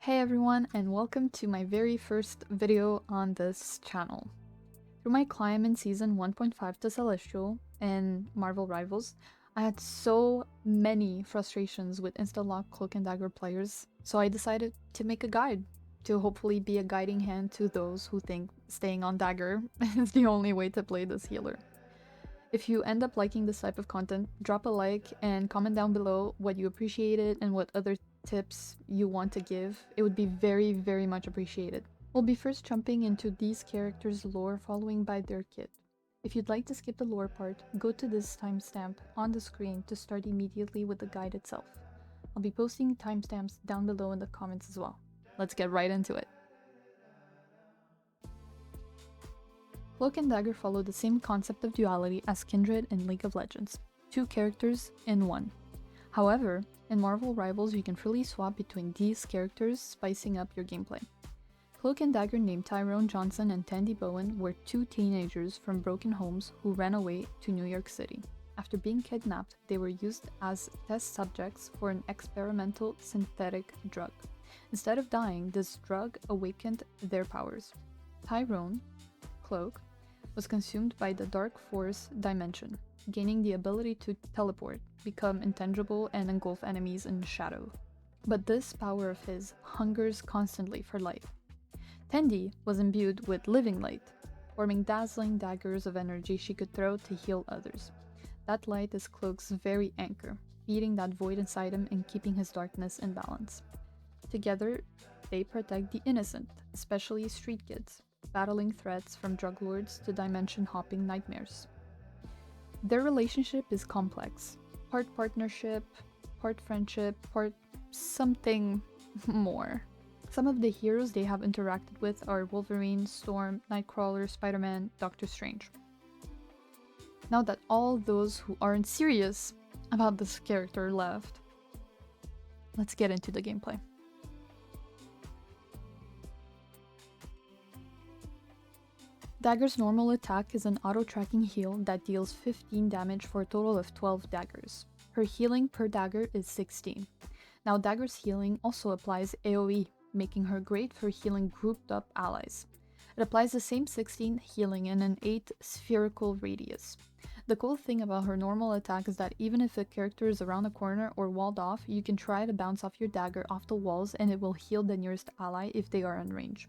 Hey everyone, and welcome to my very first video on this channel. Through my climb in Season 1.5 to Celestial and Marvel Rivals, I had so many frustrations with insta-lock Cloak and Dagger players, so I decided to make a guide to hopefully be a guiding hand to those who think staying on Dagger is the only way to play this healer. If you end up liking this type of content, drop a like and comment down below what you appreciated and what other tips you want to give. It would be very much appreciated. We'll be first jumping into these characters' lore following by their kit. If you'd like to skip the lore part, go to this timestamp on the screen to start immediately with the guide itself. I'll be posting timestamps down below in the comments as well. Let's get right into it. Cloak and Dagger follow the same concept of duality as Kindred in League of Legends, two characters in one. However, in Marvel Rivals you can freely swap between these characters, spicing up your gameplay. Cloak and Dagger named Tyrone Johnson and Tandy Bowen were two teenagers from broken homes who ran away to New York City. After being kidnapped, they were used as test subjects for an experimental synthetic drug. Instead of dying, this drug awakened their powers. Tyrone, Cloak, was consumed by the Dark Force dimension, gaining the ability to teleport, become intangible, and engulf enemies in shadow. But this power of his hungers constantly for light. Tandy was imbued with living light, forming dazzling daggers of energy she could throw to heal others. That light is Cloak's very anchor, feeding that void inside him and keeping his darkness in balance. Together, they protect the innocent, especially street kids, battling threats from drug lords to dimension-hopping nightmares. Their relationship is complex, part partnership, part friendship, part something more. Some of the heroes they have interacted with are Wolverine, Storm, Nightcrawler, Spider-Man, Doctor Strange. Now that all those who aren't serious about this character left, let's get into the gameplay. Dagger's normal attack is an auto-tracking heal that deals 15 damage for a total of 12 daggers. Her healing per dagger is 16. Now Dagger's healing also applies AoE, making her great for healing grouped up allies. It applies the same 16 healing in an 8 spherical radius. The cool thing about her normal attack is that even if a character is around a corner or walled off, you can try to bounce off your dagger off the walls and it will heal the nearest ally if they are in range.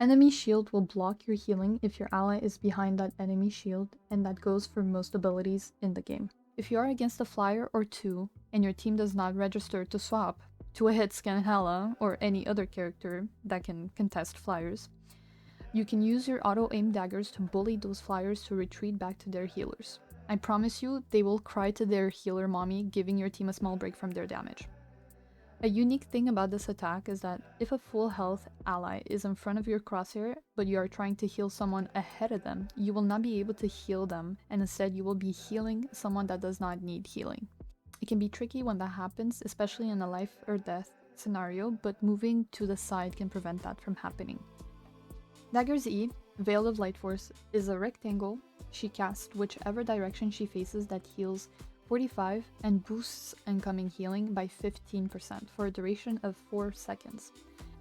Enemy shield will block your healing if your ally is behind that enemy shield, and that goes for most abilities in the game. If you are against a flyer or two, and your team does not register to swap to a hit scan Hela or any other character that can contest flyers, you can use your auto-aim daggers to bully those flyers to retreat back to their healers. I promise you, they will cry to their healer mommy, giving your team a small break from their damage. A unique thing about this attack is that if a full health ally is in front of your crosshair, but you are trying to heal someone ahead of them, you will not be able to heal them, and instead you will be healing someone that does not need healing. It can be tricky when that happens, especially in a life or death scenario, but moving to the side can prevent that from happening. Dagger's E, Veil of Light Force, is a rectangle she casts whichever direction she faces that heals 45 and boosts incoming healing by 15% for a duration of 4 seconds,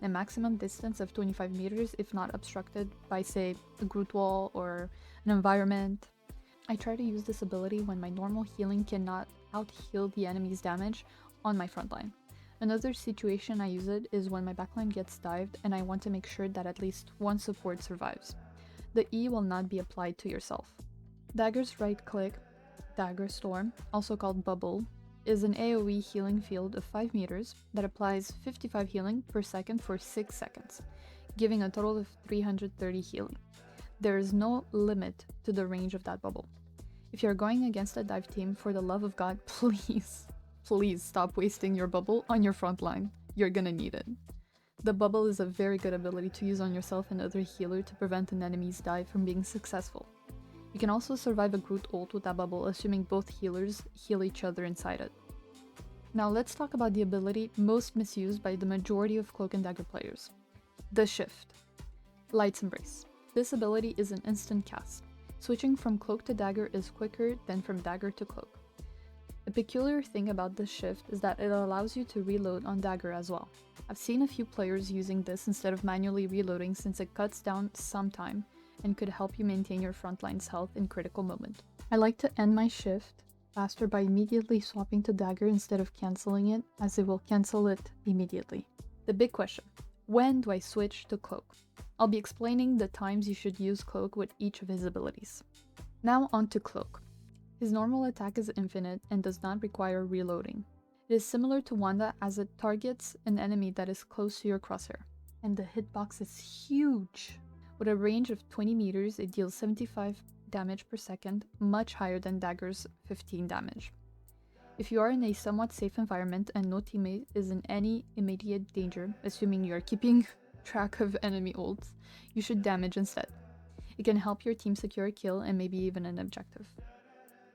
and a maximum distance of 25 meters if not obstructed by, say, a Groot wall or an environment. I try to use this ability when my normal healing cannot out-heal the enemy's damage on my front line. Another situation I use it is when my backline gets dived and I want to make sure that at least one support survives. The E will not be applied to yourself. Dagger's right click, Dagger Storm, also called Bubble, is an AoE healing field of 5 meters that applies 55 healing per second for 6 seconds, giving a total of 330 healing. There is no limit to the range of that bubble. If you're going against a dive team, for the love of God, please stop wasting your bubble on your front line. You're gonna need it. The bubble is a very good ability to use on yourself and other healer to prevent an enemy's dive from being successful. You can also survive a Groot ult with that bubble, assuming both healers heal each other inside it. Now let's talk about the ability most misused by the majority of Cloak and Dagger players. The Shift. Light's Embrace. This ability is an instant cast. Switching from Cloak to Dagger is quicker than from Dagger to Cloak. A peculiar thing about this shift is that it allows you to reload on Dagger as well. I've seen a few players using this instead of manually reloading since it cuts down some time and could help you maintain your frontline's health in critical moment. I like to end my shift faster by immediately swapping to Dagger instead of cancelling it, as it will cancel it immediately. The big question: when do I switch to Cloak? I'll be explaining the times you should use Cloak with each of his abilities. Now on to Cloak. His normal attack is infinite and does not require reloading. It is similar to Wanda as it targets an enemy that is close to your crosshair, and the hitbox is huge. With a range of 20 meters, it deals 75 damage per second, much higher than Dagger's 15 damage. If you are in a somewhat safe environment and no teammate is in any immediate danger, assuming you are keeping track of enemy ults, you should damage instead. It can help your team secure a kill and maybe even an objective.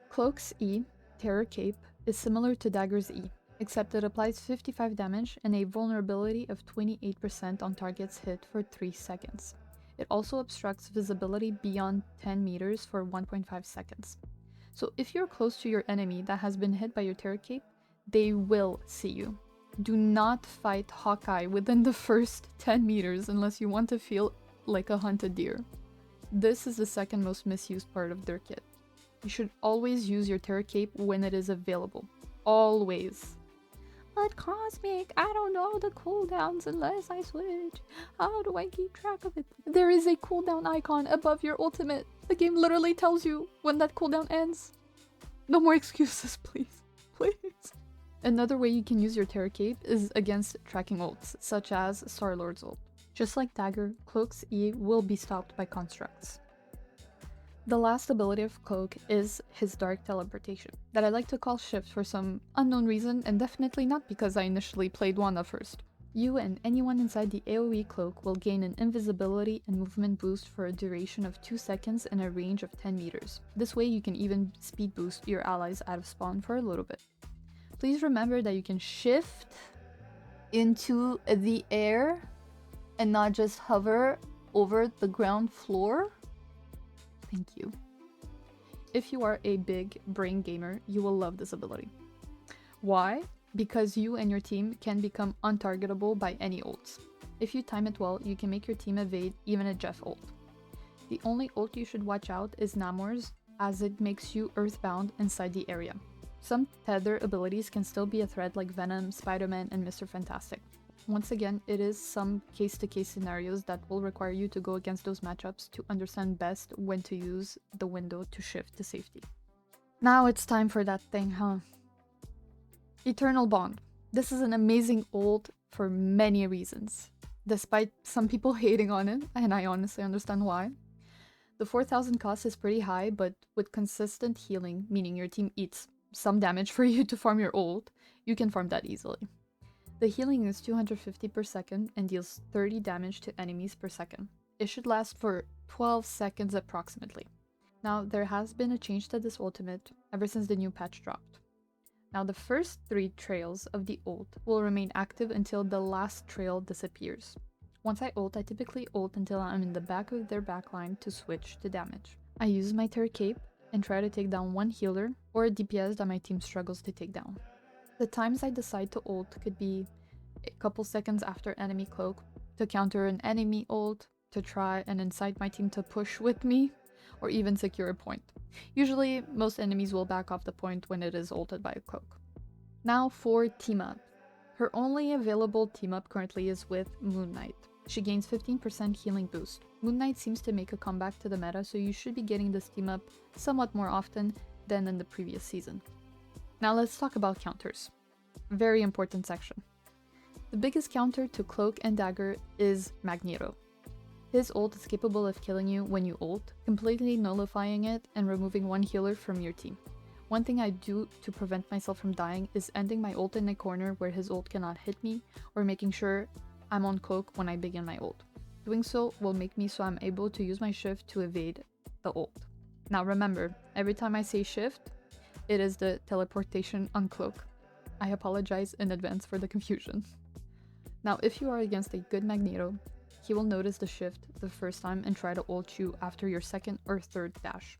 Cloak's E, Terror Cape, is similar to Dagger's E, except it applies 55 damage and a vulnerability of 28% on targets hit for 3 seconds. It also obstructs visibility beyond 10 meters for 1.5 seconds. So if you're close to your enemy that has been hit by your Terror Cape, they will see you. Do not fight Hawkeye within the first 10 meters unless you want to feel like a hunted deer. This is the second most misused part of their kit. You should always use your Terror Cape when it is available. Always. But Cosmic, I don't know the cooldowns unless I switch. How do I keep track of it? There is a cooldown icon above your ultimate. The game literally tells you when that cooldown ends. No more excuses, please. Please. Another way you can use your Terror Cape is against tracking ults, such as Star-Lord's ult. Just like Dagger, Cloak's E will be stopped by constructs. The last ability of Cloak is his Dark Teleportation, that I like to call Shift for some unknown reason, and definitely not because I initially played Wanda first. You and anyone inside the AoE Cloak will gain an invisibility and movement boost for a duration of 2 seconds and a range of 10 meters. This way you can even speed boost your allies out of spawn for a little bit. Please remember that you can shift into the air and not just hover over the ground floor. Thank you. If you are a big brain gamer, you will love this ability. Why? Because you and your team can become untargetable by any ults. If you time it well, you can make your team evade even a Jeff ult. The only ult you should watch out is Namor's, as it makes you earthbound inside the area. Some tether abilities can still be a threat like Venom, Spider-Man, and Mr. Fantastic. Once again, it is some case-to-case scenarios that will require you to go against those matchups to understand best when to use the window to shift to safety. Now it's time for that thing, huh? Eternal Bond. This is an amazing ult for many reasons, despite some people hating on it, and I honestly understand why. The 4,000 cost is pretty high, but with consistent healing, meaning your team eats some damage for you to farm your ult, you can farm that easily. The healing is 250 per second and deals 30 damage to enemies per second. It should last for 12 seconds approximately. Now, there has been a change to this ultimate ever since the new patch dropped. Now, the first 3 trails of the ult will remain active until the last trail disappears. Once I ult, I typically ult until I'm in the back of their backline to switch to damage. I use my Terror Cape and try to take down one healer or a DPS that my team struggles to take down. The times I decide to ult could be a couple seconds after enemy cloak, to counter an enemy ult, to try and incite my team to push with me, or even secure a point. Usually, most enemies will back off the point when it is ulted by a cloak. Now for Teamup. Her only available Teamup currently is with Moon Knight. She gains 15% healing boost. Moon Knight seems to make a comeback to the meta, so you should be getting this Teamup somewhat more often than in the previous season. Now let's talk about counters. Very important section. The biggest counter to Cloak and Dagger is Magneto. His ult is capable of killing you when you ult, completely nullifying it and removing one healer from your team. One thing I do to prevent myself from dying is ending my ult in a corner where his ult cannot hit me, or making sure I'm on Cloak when I begin my ult. Doing so will make me so I'm able to use my shift to evade the ult. Now remember, every time I say shift, it is the teleportation on Cloak. I apologize in advance for the confusion. Now, if you are against a good Magneto, he will notice the shift the first time and try to ult you after your second or third dash.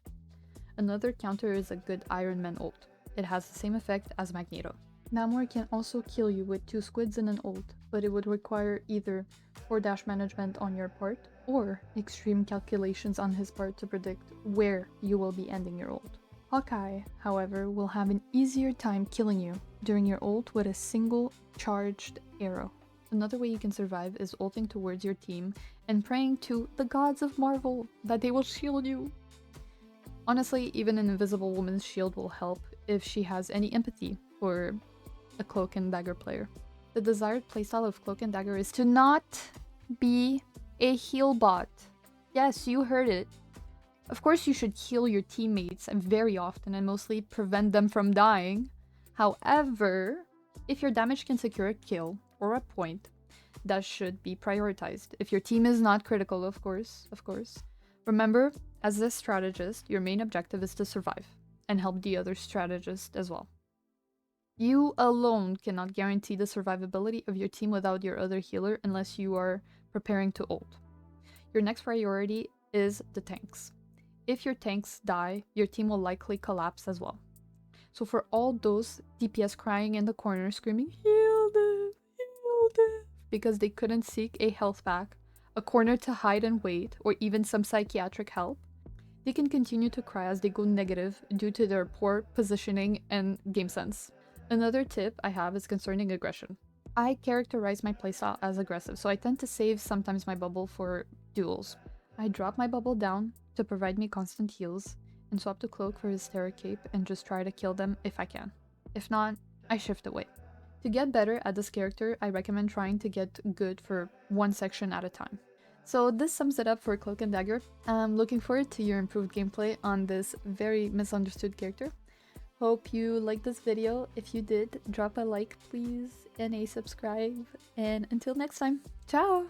Another counter is a good Iron Man ult. it has the same effect as Magneto. Namor can also kill you with 2 squids and an ult, but it would require either poor dash management on your part or extreme calculations on his part to predict where you will be ending your ult. Hawkeye, however, will have an easier time killing you during your ult with a single charged arrow. Another way you can survive is ulting towards your team and praying to the gods of Marvel that they will shield you. Honestly, even an invisible woman's shield will help if she has any empathy for a Cloak and Dagger player. The desired playstyle of Cloak and Dagger is to not be a heal bot. Yes, you heard it. Of course you should heal your teammates very often and mostly prevent them from dying. However, if your damage can secure a kill or a point, that should be prioritized. If your team is not critical, of course. Remember, as a strategist, your main objective is to survive and help the other strategist as well. You alone cannot guarantee the survivability of your team without your other healer unless you are preparing to ult. Your next priority is the tanks. If your tanks die, your team will likely collapse as well. So for all those DPS crying in the corner screaming, heal them, because they couldn't seek a health pack, a corner to hide and wait, or even some psychiatric help, they can continue to cry as they go negative due to their poor positioning and game sense. Another tip I have is concerning aggression. I characterize my playstyle as aggressive, so I tend to save sometimes my bubble for duels. I drop my bubble down to provide me constant heals, and swap to Cloak for his Terror Cape and just try to kill them if I can. If not, I shift away. To get better at this character, I recommend trying to get good for one section at a time. So this sums it up for Cloak and Dagger. I'm looking forward to your improved gameplay on this very misunderstood character. Hope you liked this video. If you did, drop a like please and a subscribe. And until next time, ciao!